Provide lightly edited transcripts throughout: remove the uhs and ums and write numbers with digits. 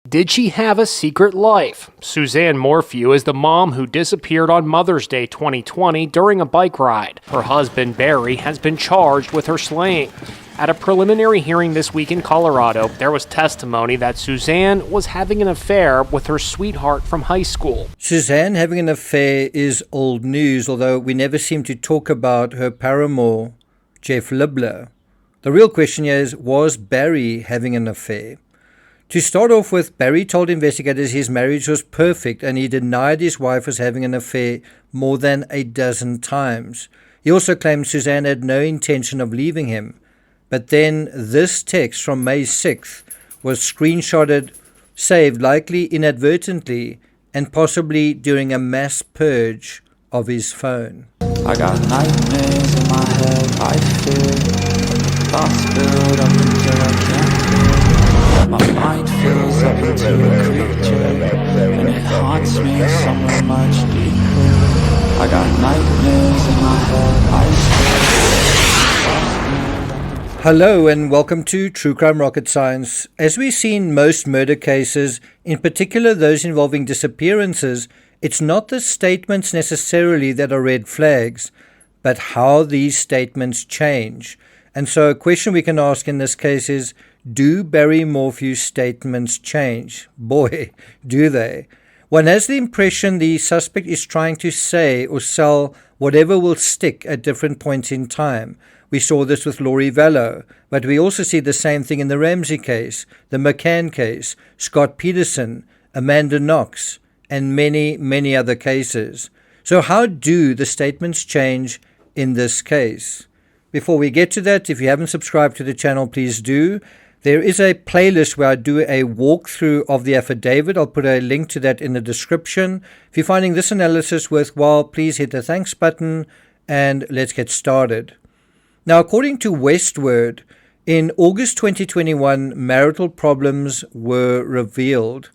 Did she have a secret life? Suzanne Morphew is the mom who disappeared on Mother's Day 2020 during a bike ride. Her husband, Barry, has been charged with her slaying. At a preliminary hearing this week in Colorado, there was testimony that Suzanne was having an affair with her sweetheart from high school. Suzanne having an affair is old news, although we never seem to talk about her paramour, Jeff Libler. The real question here is, was Barry having an affair? To start off with, Barry told investigators his marriage was perfect and he denied his wife was having an affair more than a dozen times. He also claimed Suzanne had no intention of leaving him. But then this text from May 6th was screenshotted, saved likely inadvertently, and possibly during a mass purge of his phone. I got nightmares in my head, I fear thoughts build up until I can't feel. My mind fills up into a creature, and it haunts me somewhere much deeper. I got nightmares in my head, I fear. Hello and welcome to True Crime Rocket Science. As we see in most murder cases, in particular those involving disappearances, it's not the statements necessarily that are red flags, but how these statements change. And so a question we can ask in this case is, do Barry Morphew's statements change? Boy, do they. One has the impression the suspect is trying to say or sell whatever will stick at different points in time. We saw this with Lori Vallow, but we also see the same thing in the Ramsey case, the McCann case, Scott Peterson, Amanda Knox, and many, many other cases. So how do the statements change in this case? Before we get to that, if you haven't subscribed to the channel, please do. There is a playlist where I do a walkthrough of the affidavit. I'll put a link to that in the description. If you're finding this analysis worthwhile, please hit the thanks button and let's get started. Now, according to Westword, in August 2021, marital problems were revealed.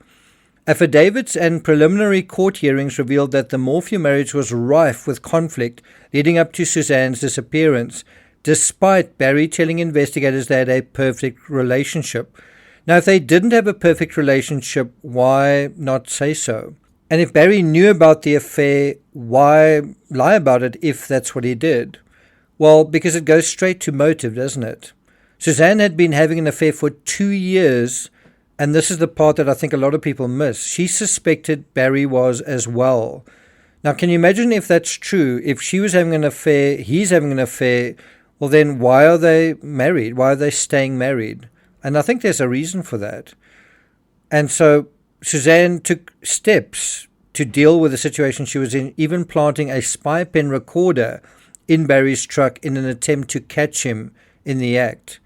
Affidavits and preliminary court hearings revealed that the Morphew marriage was rife with conflict leading up to Suzanne's disappearance, despite Barry telling investigators they had a perfect relationship. Now, if they didn't have a perfect relationship, why not say so? And if Barry knew about the affair, why lie about it if that's what he did? Well, because it goes straight to motive, doesn't it? Suzanne had been having an affair for 2 years, and this is the part that I think a lot of people miss. She suspected Barry was as well. Now, can you imagine if that's true? If she was having an affair, he's having an affair, well, then why are they married? Why are they staying married? And I think there's a reason for that. And so Suzanne took steps to deal with the situation she was in, even planting a spy pen recorder in Barry's truck in an attempt to catch him in the act.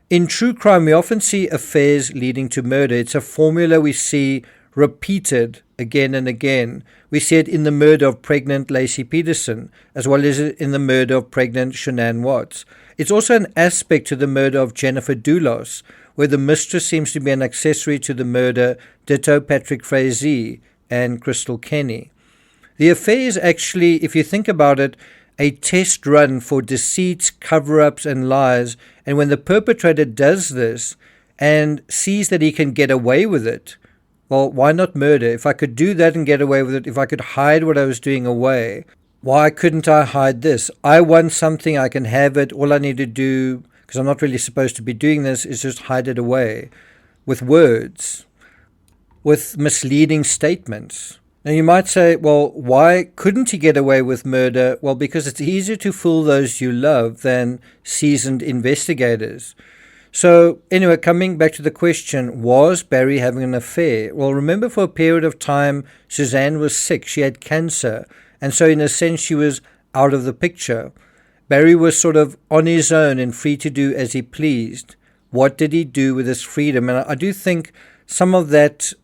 In true crime, we often see affairs leading to murder. It's a formula we see repeated again and again. We see it in the murder of pregnant Lacey Peterson, as well as in the murder of pregnant Shanann Watts. It's also an aspect to the murder of Jennifer Dulos, where the mistress seems to be an accessory to the murder, ditto Patrick Frazee and Crystal Kenny. The affair is actually, if you think about it, a test run for deceits, cover-ups, and lies, and when the perpetrator does this and sees that he can get away with it, well, why not murder? If I could do that and get away with it, if I could hide what I was doing away, why couldn't I hide this? I want something, I can have it, all I need to do, because I'm not really supposed to be doing this, is just hide it away with words, with misleading statements. Now you might say, well, why couldn't he get away with murder? Well, because it's easier to fool those you love than seasoned investigators. So anyway, coming back to the question, was Barry having an affair? Well, remember, for a period of time, Suzanne was sick. She had cancer. And so in a sense, she was out of the picture. Barry was sort of on his own and free to do as he pleased. What did he do with his freedom? And I do think some of those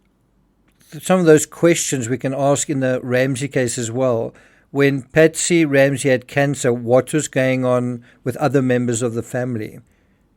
questions we can ask in the Ramsey case as well. When Patsy Ramsey had cancer, what was going on with other members of the family?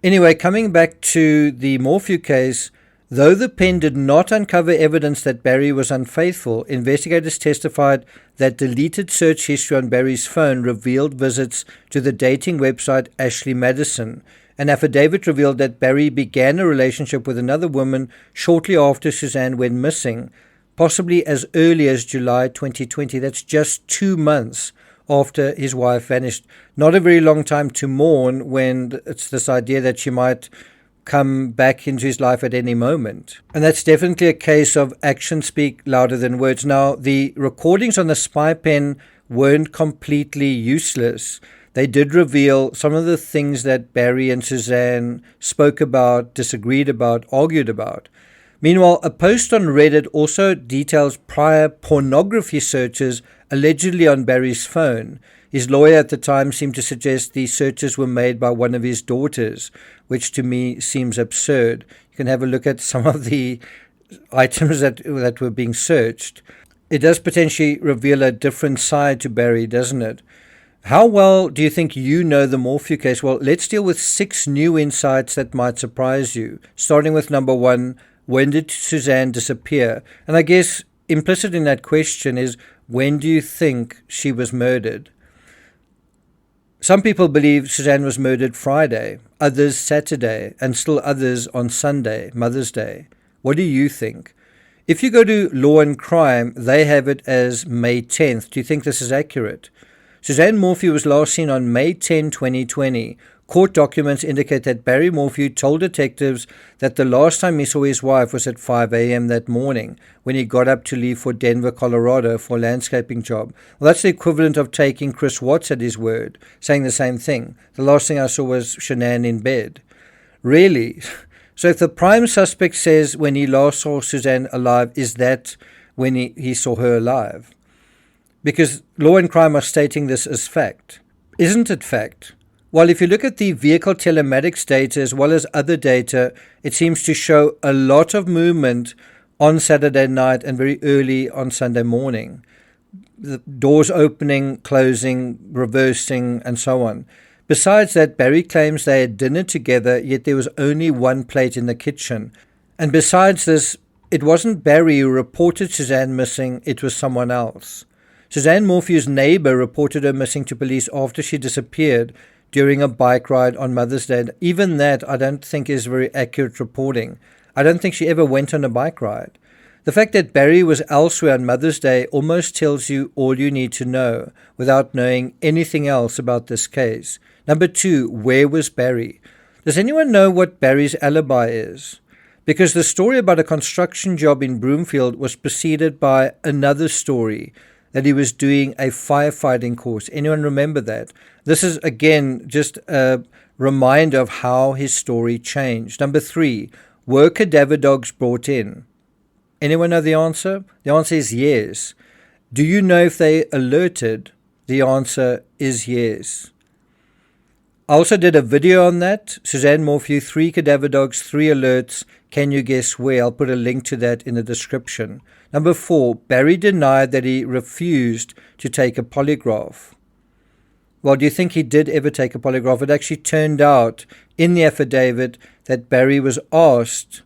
Anyway, coming back to the Morphew case, though the pen did not uncover evidence that Barry was unfaithful, investigators testified that deleted search history on Barry's phone revealed visits to the dating website Ashley Madison, An affidavit revealed that Barry began a relationship with another woman shortly after Suzanne went missing, possibly as early as July 2020. That's just 2 months after his wife vanished. Not a very long time to mourn when it's this idea that she might come back into his life at any moment. And that's definitely a case of actions speak louder than words. Now, the recordings on the spy pen weren't completely useless. They did reveal some of the things that Barry and Suzanne spoke about, disagreed about, argued about. Meanwhile, a post on Reddit also details prior pornography searches allegedly on Barry's phone. His lawyer at the time seemed to suggest these searches were made by one of his daughters, which to me seems absurd. You can have a look at some of the items that were being searched. It does potentially reveal a different side to Barry, doesn't it? How well do you think you know the Morphew case? Well, let's deal with 6 new insights that might surprise you. Starting with number 1, when did Suzanne disappear? And I guess implicit in that question is, when do you think she was murdered? Some people believe Suzanne was murdered Friday, others Saturday, and still others on Sunday, Mother's Day. What do you think? If you go to Law and Crime, they have it as May 10th. Do you think this is accurate? Suzanne Morphew was last seen on May 10, 2020. Court documents indicate that Barry Morphew told detectives that the last time he saw his wife was at 5 a.m. that morning when he got up to leave for Denver, Colorado for a landscaping job. Well, that's the equivalent of taking Chris Watts at his word, saying the same thing. The last thing I saw was Shanann in bed. Really? So if the prime suspect says when he last saw Suzanne alive, is that when he saw her alive? Because Law and Crime are stating this as fact. Isn't it fact? Well, if you look at the vehicle telematics data as well as other data, it seems to show a lot of movement on Saturday night and very early on Sunday morning. The doors opening, closing, reversing, and so on. Besides that, Barry claims they had dinner together, yet there was only one plate in the kitchen. And besides this, it wasn't Barry who reported Suzanne missing, it was someone else. Suzanne Morphew's neighbor reported her missing to police after she disappeared during a bike ride on Mother's Day. Even that I don't think is very accurate reporting. I don't think she ever went on a bike ride. The fact that Barry was elsewhere on Mother's Day almost tells you all you need to know without knowing anything else about this case. Number 2, where was Barry? Does anyone know what Barry's alibi is? Because the story about a construction job in Broomfield was preceded by another story that he was doing a firefighting course. Anyone remember that? This is, again, just a reminder of how his story changed. Number 3, were cadaver dogs brought in? Anyone know the answer? The answer is yes. Do you know if they alerted? The answer is yes. I also did a video on that. Suzanne Morphew, 3 cadaver dogs, 3 alerts. Can you guess where? I'll put a link to that in the description. Number 4, Barry denied that he refused to take a polygraph. Well, do you think he did ever take a polygraph? It actually turned out in the affidavit that Barry was asked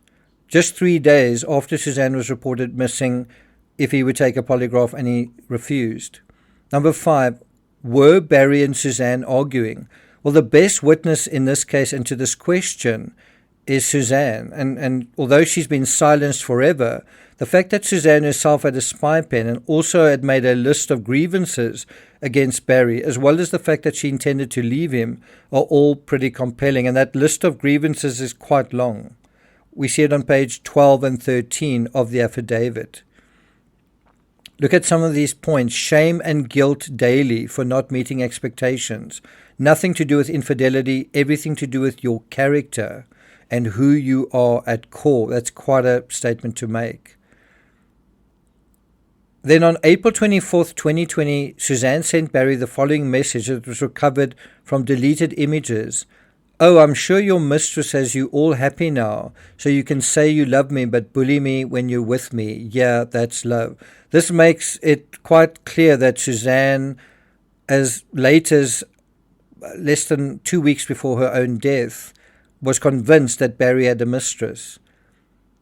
just 3 days after Suzanne was reported missing if he would take a polygraph, and he refused. Number 5, were Barry and Suzanne arguing? Well, the best witness in this case and to this question is Suzanne. And although she's been silenced forever, the fact that Suzanne herself had a spy pen and also had made a list of grievances against Barry, as well as the fact that she intended to leave him, are all pretty compelling. And that list of grievances is quite long. We see it on page 12 and 13 of the affidavit. Look at some of these points. Shame and guilt daily for not meeting expectations. Nothing to do with infidelity, everything to do with your character and who you are at core. That's quite a statement to make. Then on April 24th, 2020, Suzanne sent Barry the following message that was recovered from deleted images. Oh, I'm sure your mistress has you all happy now, so you can say you love me but bully me when you're with me. Yeah, that's love. This makes it quite clear that Suzanne, as late as less than 2 weeks before her own death, was convinced that Barry had a mistress.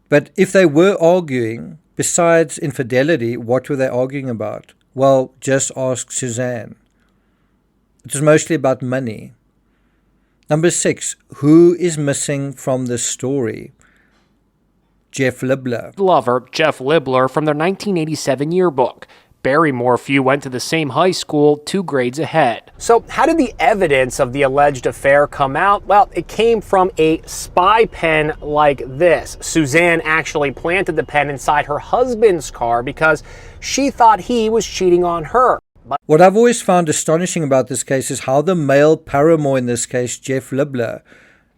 But if they were arguing, besides infidelity, what were they arguing about? Well, just ask Suzanne. It was mostly about money. Number 6, who is missing from this story? Jeff Libler. Lover, Jeff Libler, from their 1987 yearbook. Barry Morphew went to the same high school 2 grades ahead. So how did the evidence of the alleged affair come out? Well, it came from a spy pen like this. Suzanne actually planted the pen inside her husband's car because she thought he was cheating on her. What I've always found astonishing about this case is how the male paramour in this case, Jeff Libler,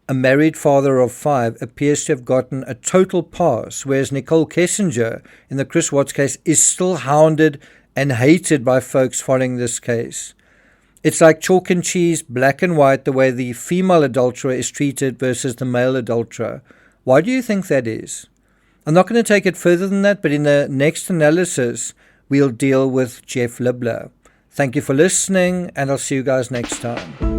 a married father of 5, appears to have gotten a total pass, whereas Nicole Kessinger, in the Chris Watts case, is still hounded and hated by folks following this case. It's like chalk and cheese, black and white, the way the female adulterer is treated versus the male adulterer. Why do you think that is? I'm not going to take it further than that, but in the next analysis, we'll deal with Jeff Libler. Thank you for listening, and I'll see you guys next time.